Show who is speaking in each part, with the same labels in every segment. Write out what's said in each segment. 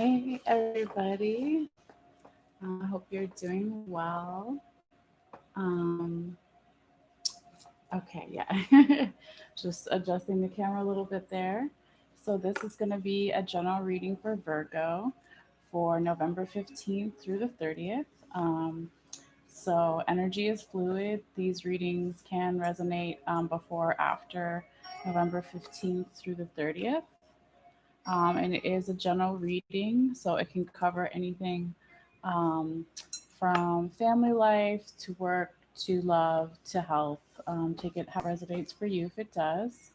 Speaker 1: Hey, everybody. I hope you're doing well. Um, okay, yeah. Just adjusting the camera a little bit there. So, this is going to be a general reading for Virgo for November 15th through the 30th. So, energy is fluid. These readings can resonate before or after November 15th through the 30th. And it is a general reading, so it can cover anything um, from family life to work to love to health. Take it how it resonates for you if it does.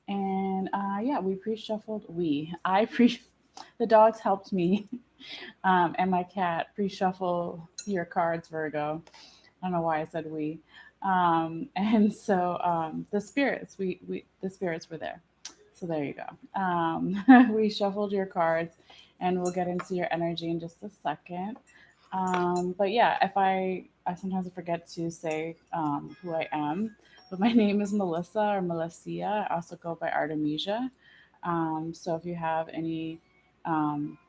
Speaker 1: And yeah, we pre-shuffled. The dogs helped me, and my cat pre-shuffle your cards, Virgo. I don't know why I said we. And so the spirits, the spirits were there. So there you go. We shuffled your cards, and we'll get into your energy in just a second. But yeah, if I sometimes forget to say who I am, but my name is Melissa or Malessea. I also go by Artemisia. So if you have any um,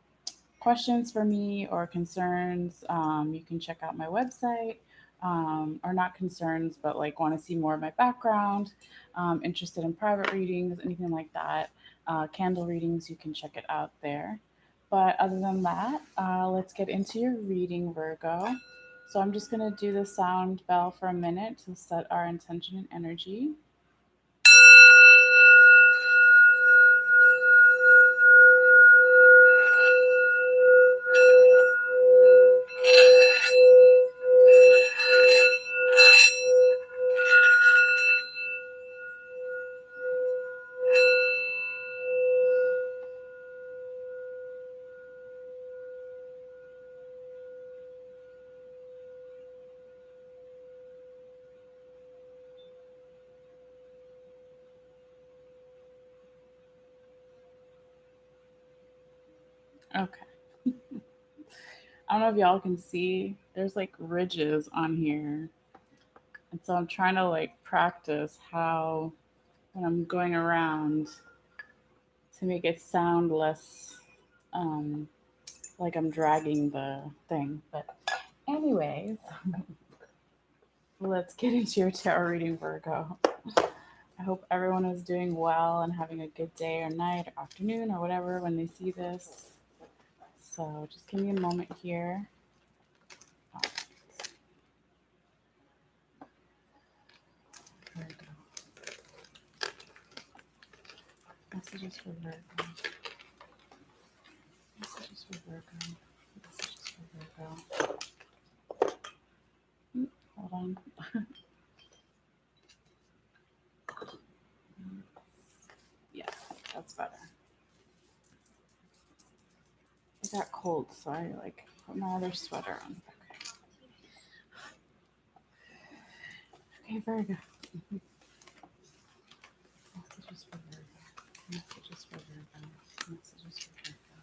Speaker 1: questions for me or concerns, you can check out my website. Or not concerns, but like want to see more of my background, interested in private readings, anything like that, candle readings, you can check it out there. But other than that, let's get into your reading, Virgo. So I'm just going to do the sound bell for a minute to set our intention and energy. Okay. I don't know if y'all can see, there's like ridges on here. And so I'm trying to like practice how, when I'm going around, to make it sound less um, like I'm dragging the thing. But, anyways, let's get into your tarot reading, Virgo. I hope everyone is doing well and having a good day or night or afternoon or whatever when they see this. So, just give me a moment here. Virgo. Messages for Virgo. Messages for Virgo. Messages for Virgo. Hold on. Yeah, that's better. I got cold, so I like put my other sweater on. Okay, Virgo. Messages for Virgo. Messages for Virgo. Messages for Virgo.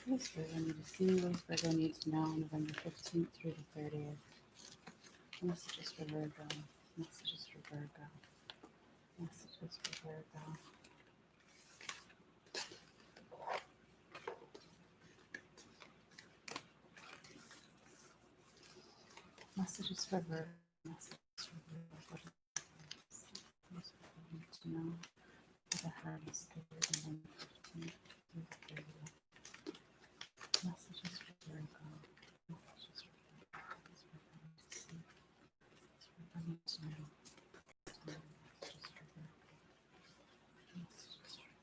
Speaker 1: What does Virgo need to see? What does Virgo need to know November 15th through the 30th? Messages for Virgo. Messages for Virgo. Messages for Virgo. Messages for Virgo. Messages for Virgo. What does Virgo need to know? For the heart is good November 15th through the 30th. Messages for Virgo. Messages for Virgo. What does Virgo need to see? What does Virgo need to know? Messages for Virgo. Messages for Virgo.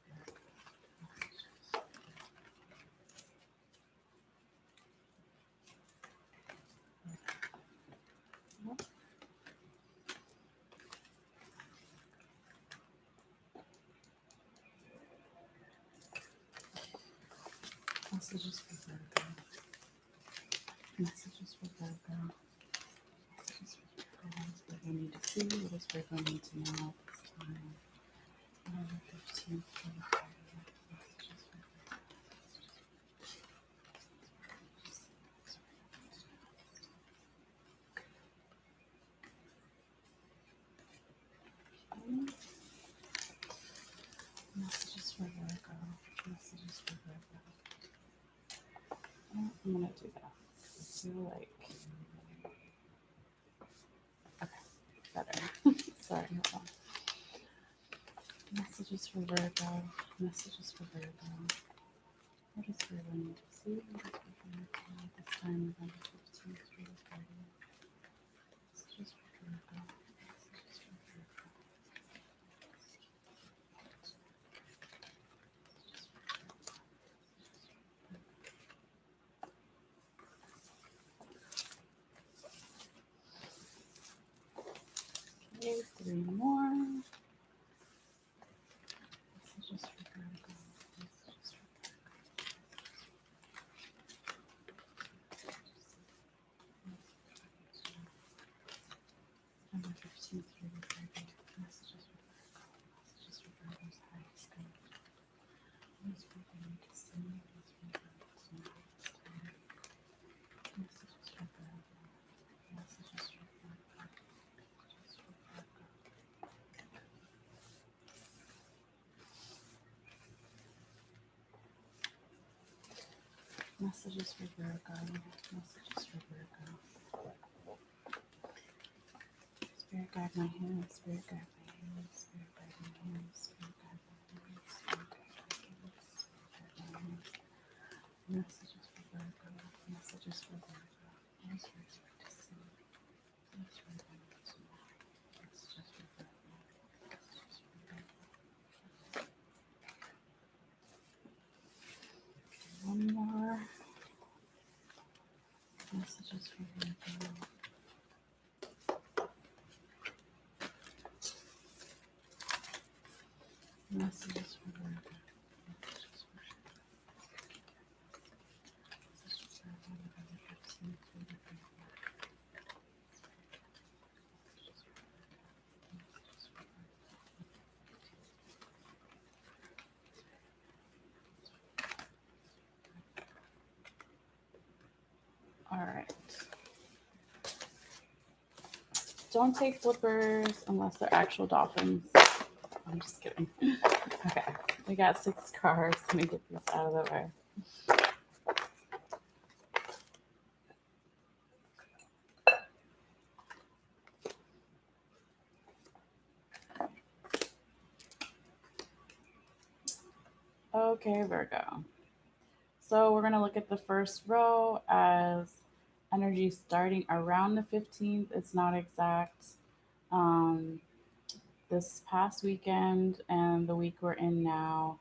Speaker 1: Messages for Virgo. Messages for Virgo. Messages for Virgo. Messages for Virgo. What does Virgo need to see? What does Virgo need to know at this time? November 15th through the 30th. Messages for Virgo. Messages for Virgo. I'm gonna do that. I feel like okay, better. Sorry, hold on. Messages for Virgo. Messages for Virgo. What does Virgo need to see? What does Virgo need to know this time, November 15th through the 30th? Messages for Virgo. Messages for Virgo. Okay, three more. Messages for Virgo. Messages for November 15th through the 30th. Messages for Virgo. Messages for Virgo's highest good. What does Virgo need to see? What does Virgo need to know this time? Messages for Virgo. Messages for Virgo. Messages for Virgo. Messages for Virgo. Messages for Virgo. Spirit guide my hands. Spirit guide my hands. Spirit guide my hands. Spirit guide my hands. Spirit guide my hands. Spirit guide my hands. Messages for Virgo. Messages for Virgo. Yes, we expect to see. Yes, we're going to know. Messages for Virgo. Messages for Virgo. One more. Messages for Virgo. Messages for Virgo. Messages for Virgo. Messages for Virgo. November 15th through the 30th. Messages for Virgo. Messages for Virgo. All right. Don't take flippers unless they're actual dolphins. I'm just kidding. Okay, we got 6 cards. Let me get these out of the way. Okay, Virgo. So we're going to look at the first row as energy starting around the 15th. It's not exact. Um, this past weekend and the week we're in now,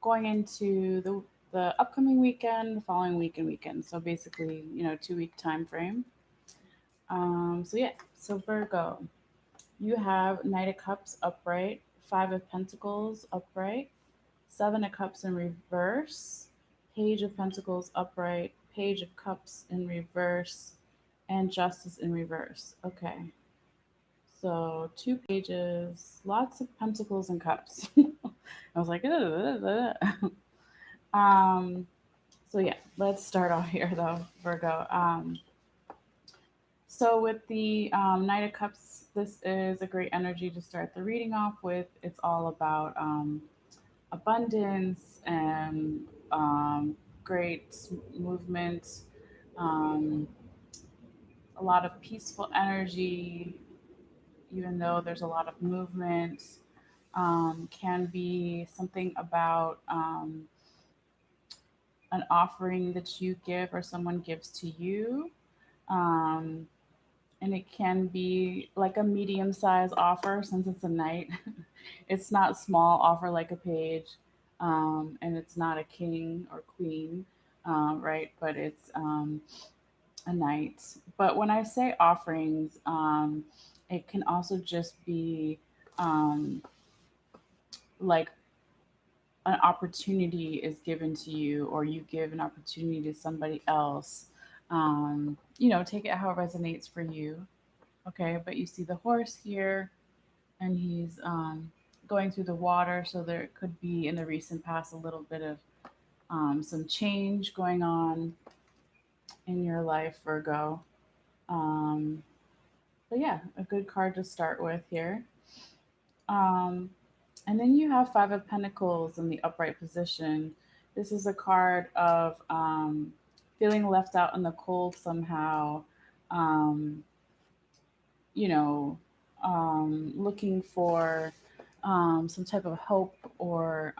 Speaker 1: going into the upcoming weekend, the following week and weekend. So basically, 2 week time frame. So yeah, so Virgo, you have Knight of Cups upright, Five of Pentacles upright, Seven of Cups in reverse, Page of Pentacles upright, Page of Cups in reverse, and Justice in reverse. Okay. So 2 pages, lots of pentacles and cups. I was like, ugh. um, so yeah, let's start off here though, Virgo. So with the Knight of Cups, this is a great energy to start the reading off with. It's all about abundance and great movement, um, a lot of peaceful energy, even though there's a lot of movement. Can be something about an offering that you give or someone gives to you. Um, and it can be like a medium size offer since it's a night. It's not small offer like a page, and it's not a king or queen, right? But it's a knight. But when I say offerings, it can also just be um, like an opportunity is given to you, or you give an opportunity to somebody else. Take it how it resonates for you. Okay, but you see the horse here, and he's going through the water. So there could be in the recent past a little bit of some change going on in your life, Virgo. Um, but yeah, a good card to start with here. Um, and then you have Five of Pentacles in the upright position. This is a card of feeling left out in the cold somehow, um, you know, looking for some type of hope or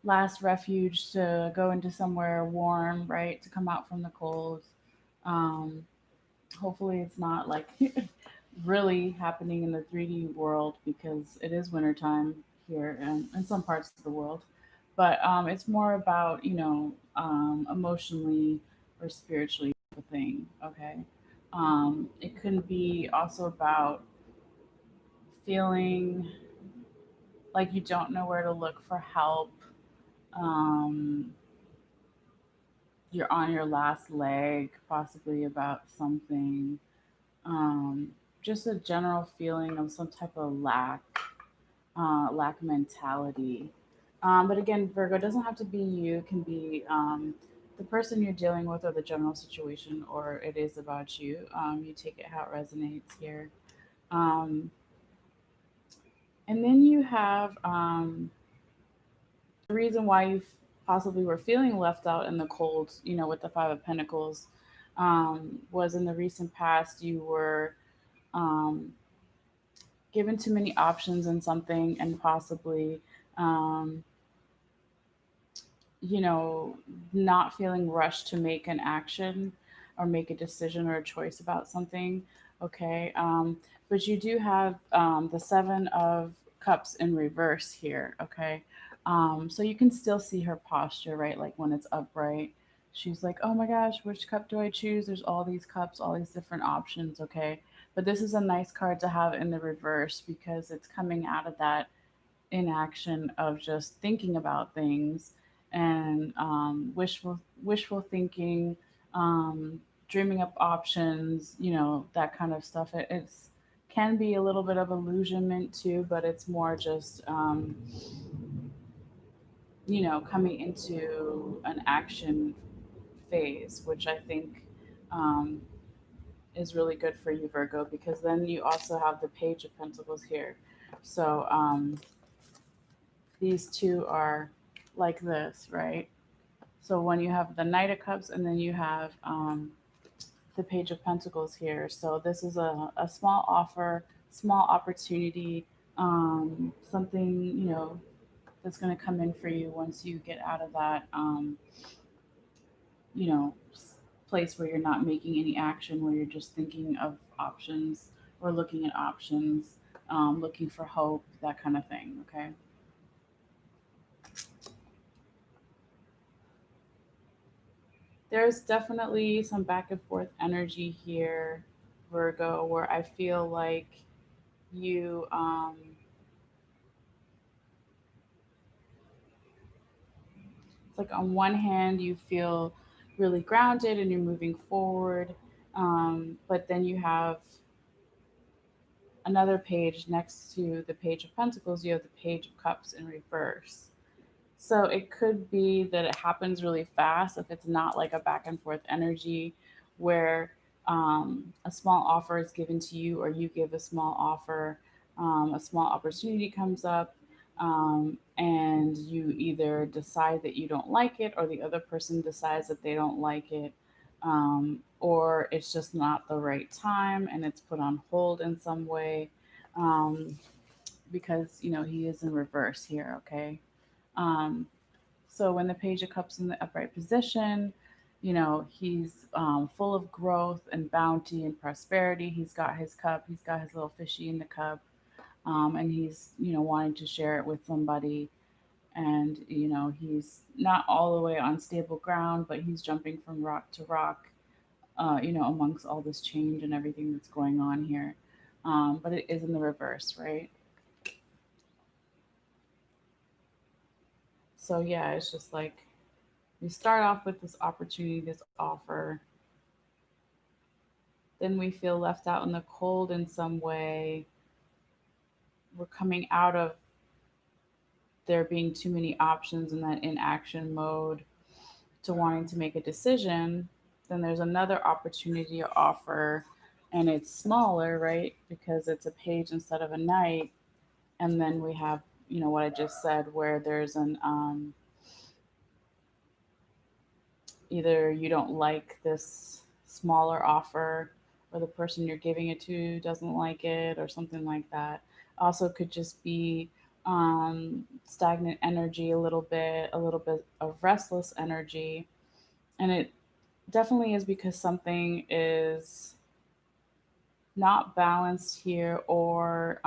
Speaker 1: last refuge to go into somewhere warm, right? To come out from the cold. Um, Hopefully, it's not like really happening in the 3D world because it is wintertime here and in some parts of the world. But it's more about, emotionally or spiritually type of thing, okay? It can be also about feeling like you don't know where to look for help. Um, you're on your last leg, possibly about something. Um, just a general feeling of some type of lack mentality. But again, Virgo doesn't have to be you. It can be the person you're dealing with, or the general situation, or it is about you. You take it how it resonates here. Um, and then you have the reason why you possibly were feeling left out in the cold, with the Five of Pentacles, was in the recent past you were um, given too many options in something and possibly, um, you know, not feeling rushed to make an action or make a decision or a choice about something. Okay. But you do have the Seven of Cups in reverse here. Okay. So you can still see her posture, right? Like when it's upright, she's like, oh my gosh, which cup do I choose? There's all these cups, all these different options. Okay. But this is a nice card to have in the reverse because it's coming out of that inaction of just thinking about things and wishful thinking, dreaming up options, that kind of stuff. It's can be a little bit of illusionment too, but it's more just coming into an action phase, which I think um, is really good for you, Virgo, because then you also have the Page of Pentacles here. So these two are like this, right? So when you have the Knight of Cups and then you have the Page of Pentacles here. So this is a small offer, small opportunity, something, that's going to come in for you once you get out of that, you know, place where you're not making any action, where you're just thinking of options or looking at options, looking for hope, that kind of thing. Okay. There's definitely some back and forth energy here, Virgo, where I feel like you, it's like on one hand, you feel really grounded and you're moving forward. But then you have another page next to the Page of Pentacles, you have the Page of Cups in reverse. So it could be that it happens really fast if it's not like a back and forth energy where a small offer is given to you or you give a small offer, a small opportunity comes up, and you either decide that you don't like it or the other person decides that they don't like it. Or it's just not the right time and it's put on hold in some way, um, because he is in reverse here. Okay. um, so when the Page of Cups in the upright position, he's full of growth and bounty and prosperity. He's got his cup. He's got his little fishy in the cup, and he's wanting to share it with somebody. And he's not all the way on stable ground, but he's jumping from rock to rock. Amongst all this change and everything that's going on here. But it is in the reverse, right? So yeah, it's just like we start off with this opportunity, this offer, then we feel left out in the cold in some way. We're coming out of there being too many options in that inaction mode to wanting to make a decision. Then there's another opportunity or offer, and it's smaller, right? Because it's a page instead of a knight. And then we have, what I just said, where there's either you don't like this smaller offer, or the person you're giving it to doesn't like it, or something like that. Also, could just be stagnant energy, a little bit of restless energy. And it definitely is because something is not balanced here, or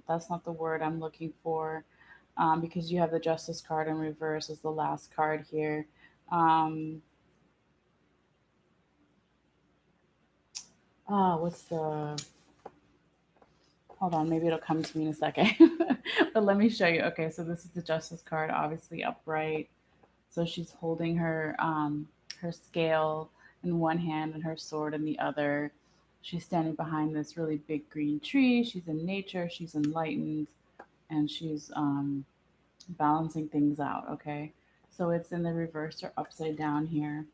Speaker 1: that's not the word I'm looking for, because you have the Justice card in reverse as the last card here. Um, what's the? Hold on, maybe it'll come to me in a second. But let me show you. Okay, so this is the Justice card, obviously upright. So she's holding her scale in one hand and her sword in the other. She's standing behind this really big green tree. She's in nature. She's enlightened, and she's balancing things out. Okay, so it's in the reverse or upside down here.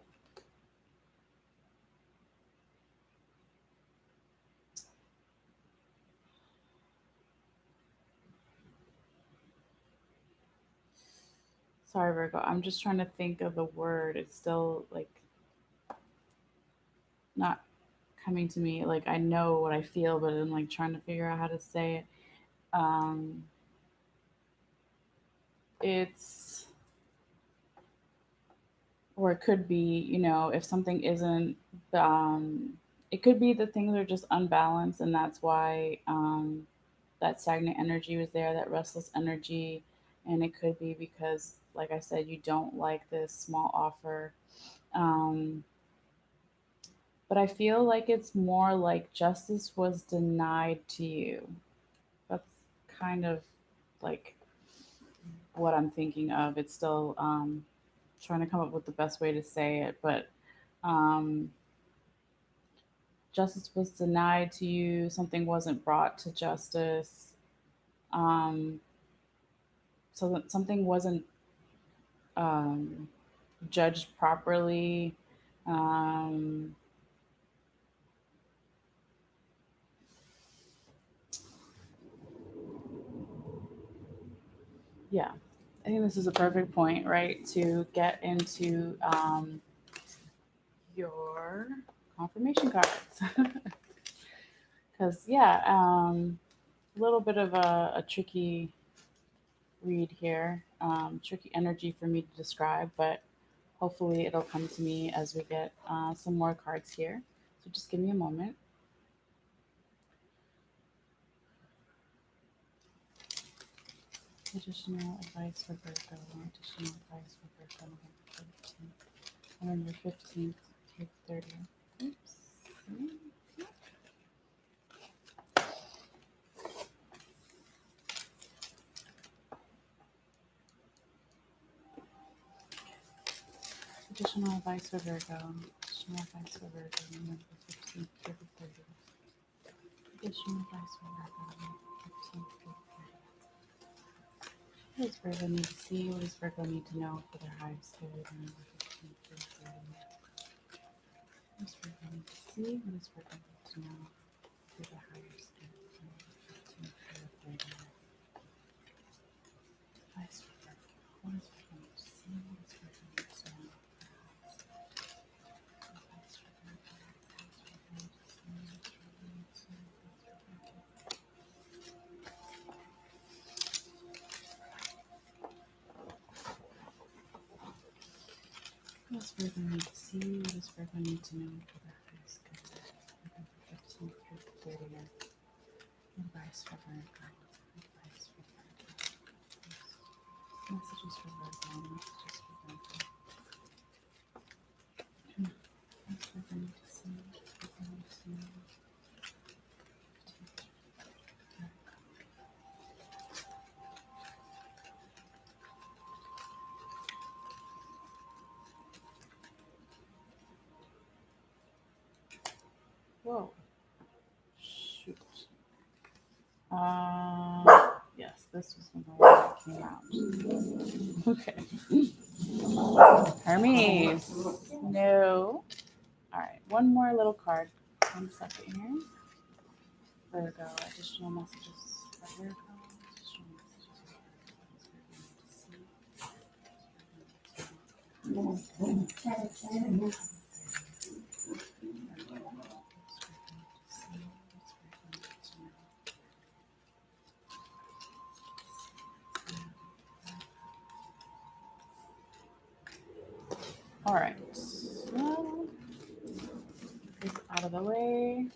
Speaker 1: Sorry, Virgo. I'm just trying to think of the word. It's still like not coming to me. Like I know what I feel, but I'm like trying to figure out how to say it. Um, it's or it could be, if something isn't, um, it could be that things are just unbalanced, and that's why that stagnant energy was there, that restless energy. And it could be because, like I said, you don't like this small offer. Um, but I feel like it's more like justice was denied to you. That's kind of like what I'm thinking of. It's still trying to come up with the best way to say it, but um, justice was denied to you. Something wasn't brought to justice. Um, so that something wasn't um, judged properly. Um, yeah, I think this is a perfect point, right, to get into your confirmation cards. Because, yeah, a little bit of a tricky read here, tricky energy for me to describe, but hopefully it'll come to me as we get some more cards here. So just give me a moment. Additional advice for Virgo. Additional advice for Virgo. November 13th. November 15th through 30th. Oops. Additional advice for Virgo. Additional advice for Virgo. November 15th through the 30th. Additional advice for Virgo. November 15th through the 30th. What does Virgo need to see? What does Virgo need to know for their highest good? November 15th through the 30th. What does Virgo need to see? What does Virgo need to know for their highest good? November 15th through the 30th. Advice for Virgo. What does Virgo need to see? What does Virgo need to know? Advice for Virgo. Advice for Virgo need to see. What does Virgo need to know? What does Virgo need to see? What does Virgo need to know for their highest good? November 15th through the 30th. Advice for Virgo. Advice for Virgo. Messages for Virgo. Messages for Virgo. What's Virgo need to see? Virgo need to know. Whoa. Shoot. Yes, this was the one that came out. Okay. Hermes. No. All right. One more little card. 1 second here. Virgo. Additional messages for Virgo. Additional messages for Virgo. What's Virgo need to see? What's Virgo need to know? All right. So this out of the way.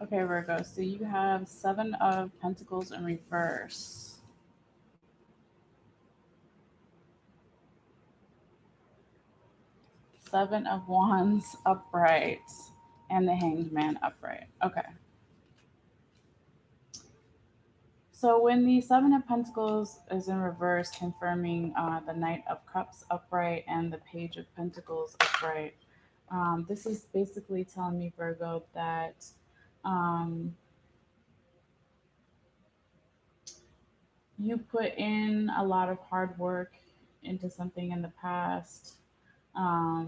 Speaker 1: Okay, Virgo. So you have Seven of Pentacles in reverse, Seven of Wands upright, and the Hanged Man upright. Okay. So when the Seven of Pentacles is in reverse, confirming the Knight of Cups upright and the Page of Pentacles upright, this is basically telling me, Virgo, that um, you put in a lot of hard work into something in the past, um,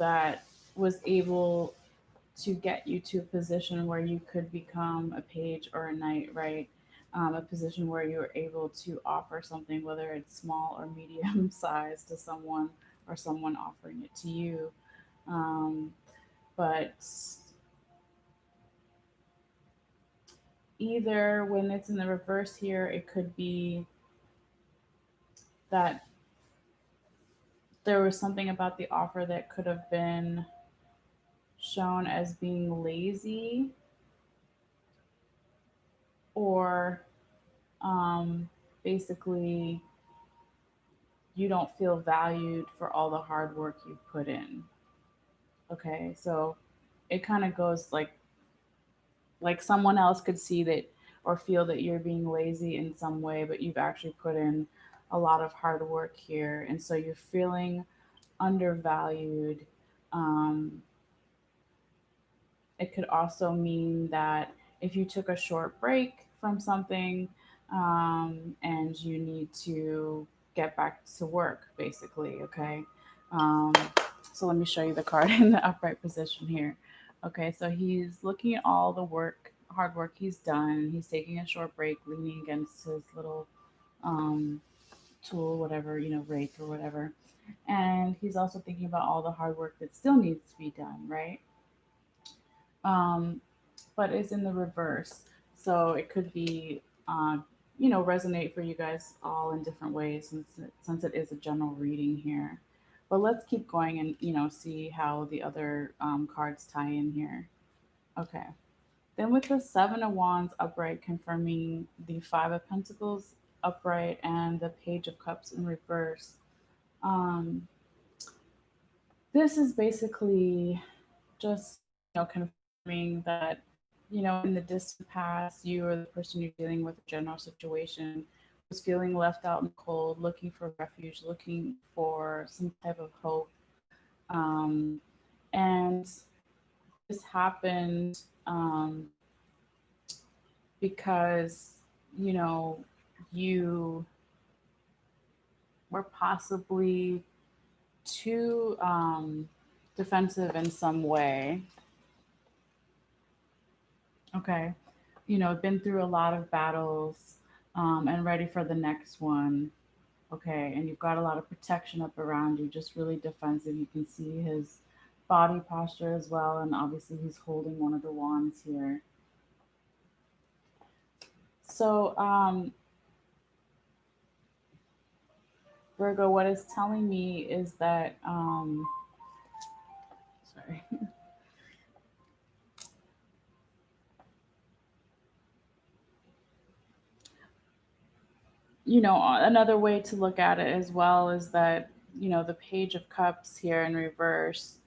Speaker 1: that was able to get you to a position where you could become a page or a knight, right? A position where you're able to offer something, whether it's small or medium size, to someone or someone offering it to you. Um, but either when it's in the reverse here, it could be that there was something about the offer that could have been shown as being lazy, or basically you don't feel valued for all the hard work you put in. Okay, so it kind of goes like someone else could see that or feel that you're being lazy in some way, but you've actually put in a lot of hard work here, and so you're feeling undervalued. Um, it could also mean that if you took a short break from something, and you need to get back to work, basically, okay? Um, so let me show you the card in the upright position here. Okay, so he's looking at all the hard work he's done. He's taking a short break, leaning against his little um, tool, whatever, rake or whatever. And he's also thinking about all the hard work that still needs to be done, right? Um, but it's in the reverse. So it could be, resonate for you guys all in different ways, since it is a general reading here. But let's keep going and, see how the other cards tie in here. Okay. Then with the Seven of Wands upright, confirming the Five of Pentacles upright and the Page of Cups in reverse. Um, this is basically just, confirming that, in the distant past, you or the person you're dealing with, a general situation, was feeling left out in the cold, looking for refuge, looking for some type of hope. Um, and this happened because, you know, you were possibly too defensive in some way. Okay. Been through a lot of battles, and ready for the next one. Okay. And you've got a lot of protection up around you, just really defensive. You can see his body posture as well. And obviously, he's holding one of the wands here. So, Virgo, what it's telling me is that, sorry. Another way to look at it as well is that, the Page of Cups here in reverse,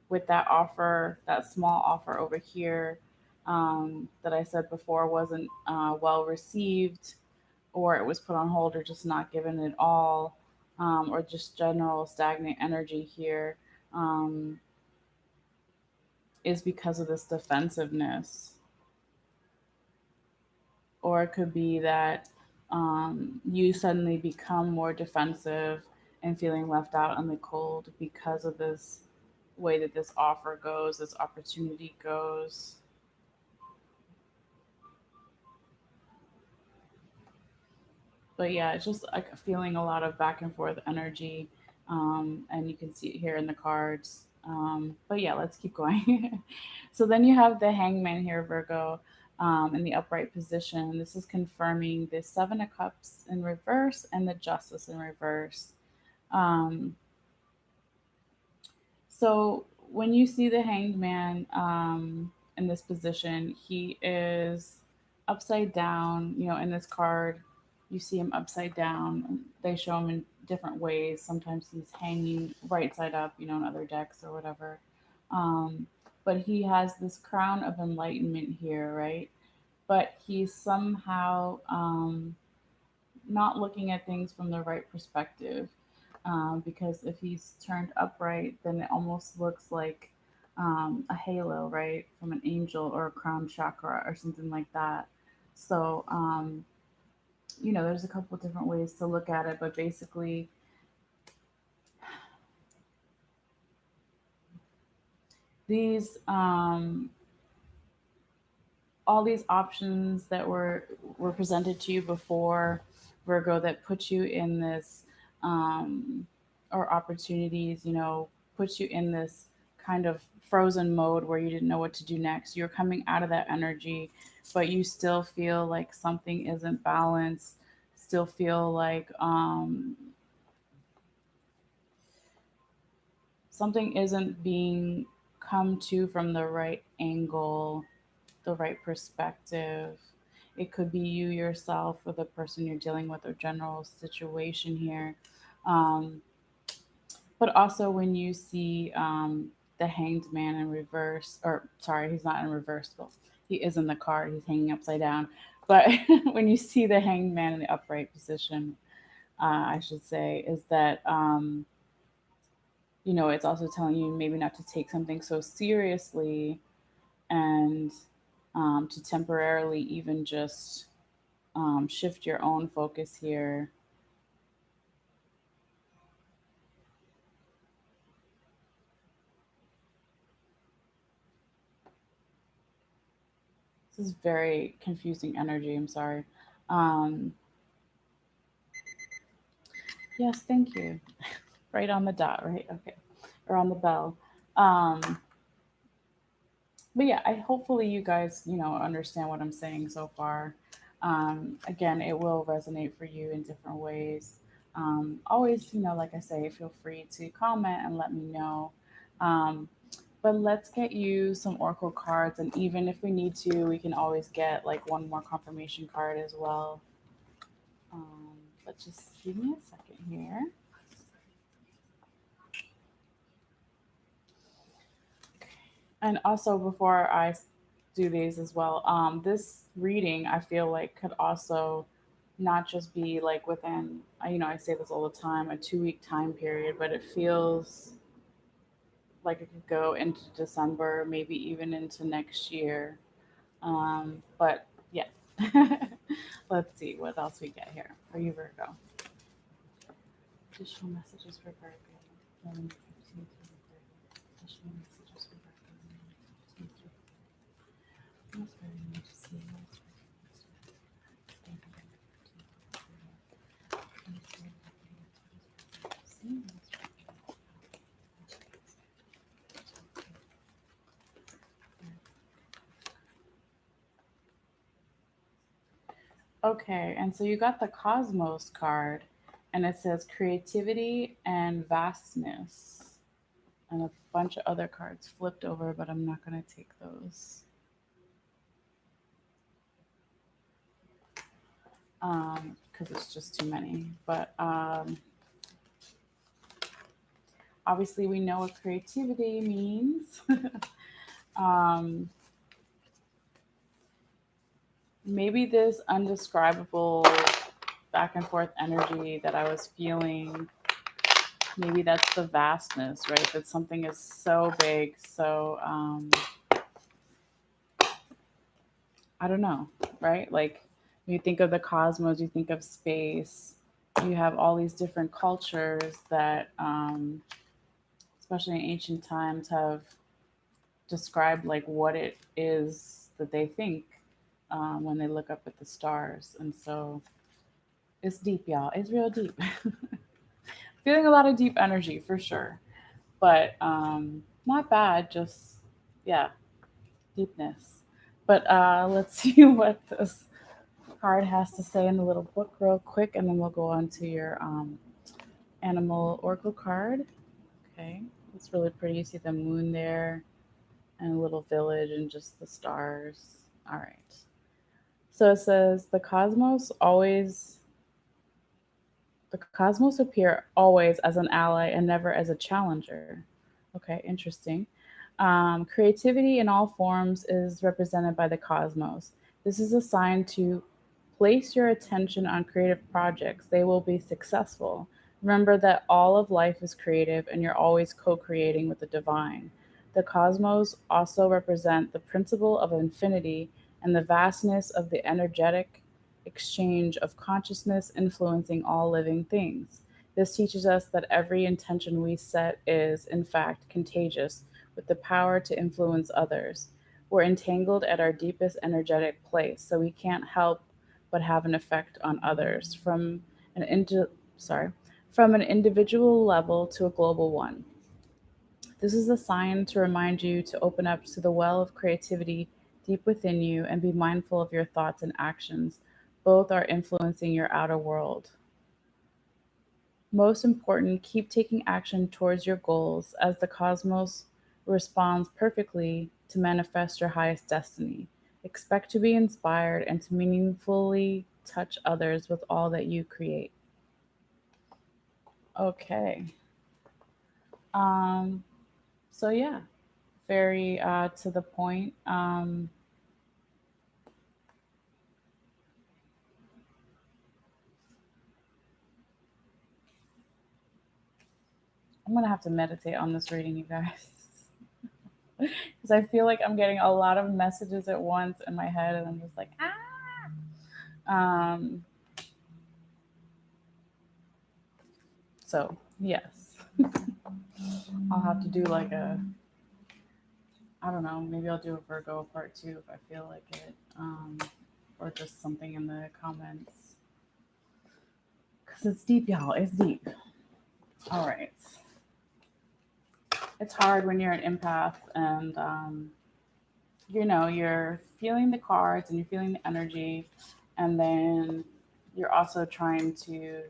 Speaker 1: with that offer, that small offer over here, that I said before wasn't well received, or it was put on hold, or just not given at all, or just general stagnant energy here, um, is because of this defensiveness. Or it could be that you suddenly become more defensive and feeling left out in the cold because of this way that this offer goes, this opportunity goes. But yeah, it's just like feeling a lot of back and forth energy. And you can see it here in the cards. But yeah, let's keep going. So then you have the hangman here, Virgo, in the upright position. This is confirming the Seven of Cups in reverse and the Justice in reverse. Um, so when you see the hanged man in this position, he is upside down. You know, in this card, you see him upside down. They show him in different ways. Sometimes he's hanging right side up, you know, in other decks or whatever. Um, but he has this crown of enlightenment here, right? But he's somehow not looking at things from the right perspective. Because if he's turned upright, then it almost looks like a halo, right, from an angel or a crown chakra or something like that. So, you know, there's a couple different ways to look at it, but basically, these all these options that were presented to you before, Virgo, that put you in this um, or opportunities, you know, put you in this kind of frozen mode where you didn't know what to do next. You're coming out of that energy, but you still feel like something isn't balanced. Still feel like something isn't being come to from the right angle, the right perspective. It could be you yourself or the person you're dealing with or general situation here. Um, but also when you see the hanged man in reverse, or sorry, he's not in reverse, but he is in the card, he's hanging upside down. But when you see the hanged man in the upright position, I should say, is that you know, it's also telling you maybe not to take something so seriously, and to temporarily even just shift your own focus here. This is very confusing energy. I'm sorry. Um, yes, thank you. Right on the dot, right? Okay. Or on the bell. Um, but yeah, I hopefully you guys, you know, understand what I'm saying so far. Again, it will resonate for you in different ways. Always, you know, like I say, feel free to comment and let me know. Um, but let's get you some oracle cards, and even if we need to, we can always get like one more confirmation card as well. But just give me a second here. And also, before do these as well, this reading I feel like could also not just be like within, you know, I say this all the time, a 2 week time period, but it feels like it could go into December, maybe even into next year. But yeah, let's see what else we get here for you, Virgo. Additional messages for Virgo. 11, 15, 20, 30. Additional messages for Virgo. 11, 15, 20. What's Virgo need to see? What's Virgo needs to see? Okay, and so you got the Cosmos card, and it says creativity and vastness, and a bunch of other cards flipped over, but I'm not going to take those because it's just too many. But obviously, we know what creativity means. um, Maybe this undescribable back and forth energy that I was feeling, maybe that's the vastness, right? That something is so big, so I don't know, right? Like when you think of the cosmos, you think of space. You have all these different cultures that, especially in ancient times, have described like what it is that they think when they look up at the stars. And so It's deep, y'all. It's real deep. Feeling a lot of deep energy for sure. But not bad, just yeah, deepness. But let's see what this card has to say in the little book real quick, and then we'll go on to your animal oracle card. Okay, it's really pretty. You see the moon there, and a little village, and just the stars. All right. So it says the cosmos appear always as an ally and never as a challenger. Okay, interesting. Creativity in all forms is represented by the cosmos. This is a sign to place your attention on creative projects. They will be successful. Remember that all of life is creative and you're always co creating with the divine. The cosmos also represent the principle of infinity and the vastness of the energetic exchange of consciousness influencing all living things. This teaches us that every intention we set is, in fact, contagious with the power to influence others. We're entangled at our deepest energetic place, so we can't help but have an effect on others an indi- sorry, from an individual level to a global one. This is a sign to remind you to open up to the well of creativity deep within you and be mindful of your thoughts and actions. Both are influencing your outer world. Most important, keep taking action towards your goals as the cosmos responds perfectly to manifest your highest destiny. Expect to be inspired and to meaningfully touch others with all that you create. Okay. Um, so yeah, very to the point. I'm gonna have to meditate on this reading, you guys, because I feel like I'm getting a lot of messages at once in my head, and I'm just like, ah. Um, so yes, I'll have to do like I don't know, maybe I'll do a Virgo part two if I feel like it, or just something in the comments, because it's deep, y'all. It's deep. All right. It's hard when you're an empath and you're feeling the cards and you're feeling the energy, and then you're also trying to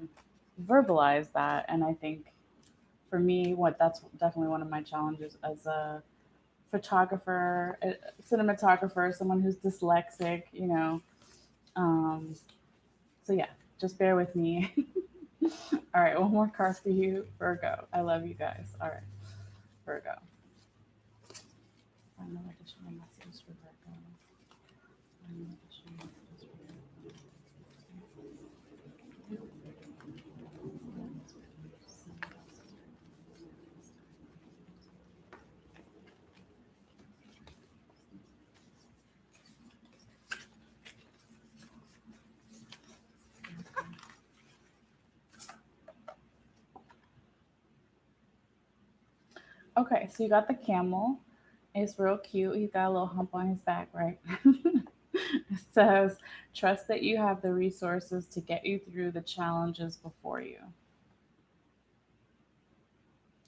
Speaker 1: verbalize that. And I think for me, what that's definitely one of my challenges as a photographer, a cinematographer, someone who's dyslexic, um, so yeah, just bear with me. All right, one more card for you, Virgo. I love you guys. All right, Virgo. I know additional messages for Virgo. I know additional messages for Virgo. Okay, so you got the camel. It's real cute. He's got a little hump on his back, right? It says, trust that you have the resources to get you through the challenges before you.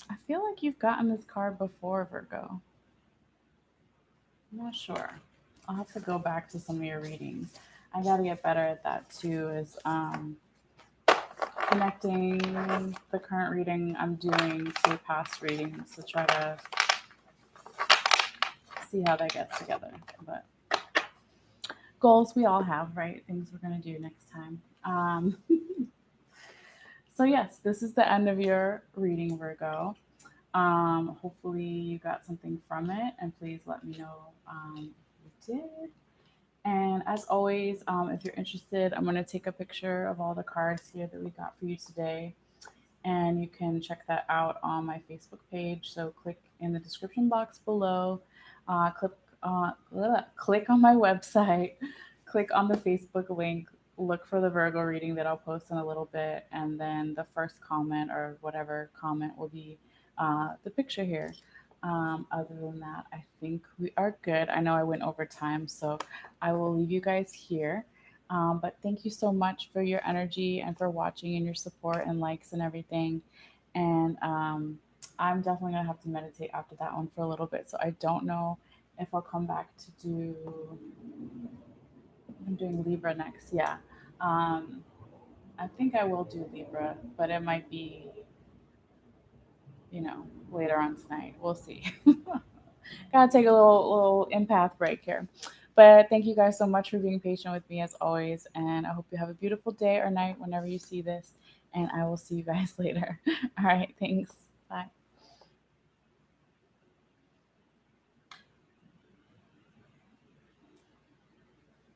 Speaker 1: I feel like you've gotten this card before, Virgo. I'm not sure. I'll have to go back to some of your readings. I got to get better at that too, is connecting the current reading I'm doing to past readings to try to see how that gets together. But goals we all have, right? Things we're going to do next time. So, yes, this is the end of your reading, Virgo. Hopefully, you got something from it, and please let me know if you did. And as always, if you're interested, I'm going to take a picture of all the cards here that we got for you today. And you can check that out on my Facebook page. So click in the description box below, uh, click on my website, click on the Facebook link, look for the Virgo reading that I'll post in a little bit, and then the first comment or whatever comment will be the picture here. Other than that, I think we are good. I know I went over time, so I will leave you guys here. But thank you so much for your energy and for watching and your support and likes and everything. And I'm definitely gonna have to meditate after that one for a little bit. So I don't know if I'll come back to do. I'm doing Libra next. Yeah. Um, I think I will do Libra, but it might be, you know, later on tonight. We'll see. Gotta take a little empath break here. But thank you guys so much for being patient with me as always. And I hope you have a beautiful day or night whenever you see this. And I will see you guys later. All right. Thanks. Bye.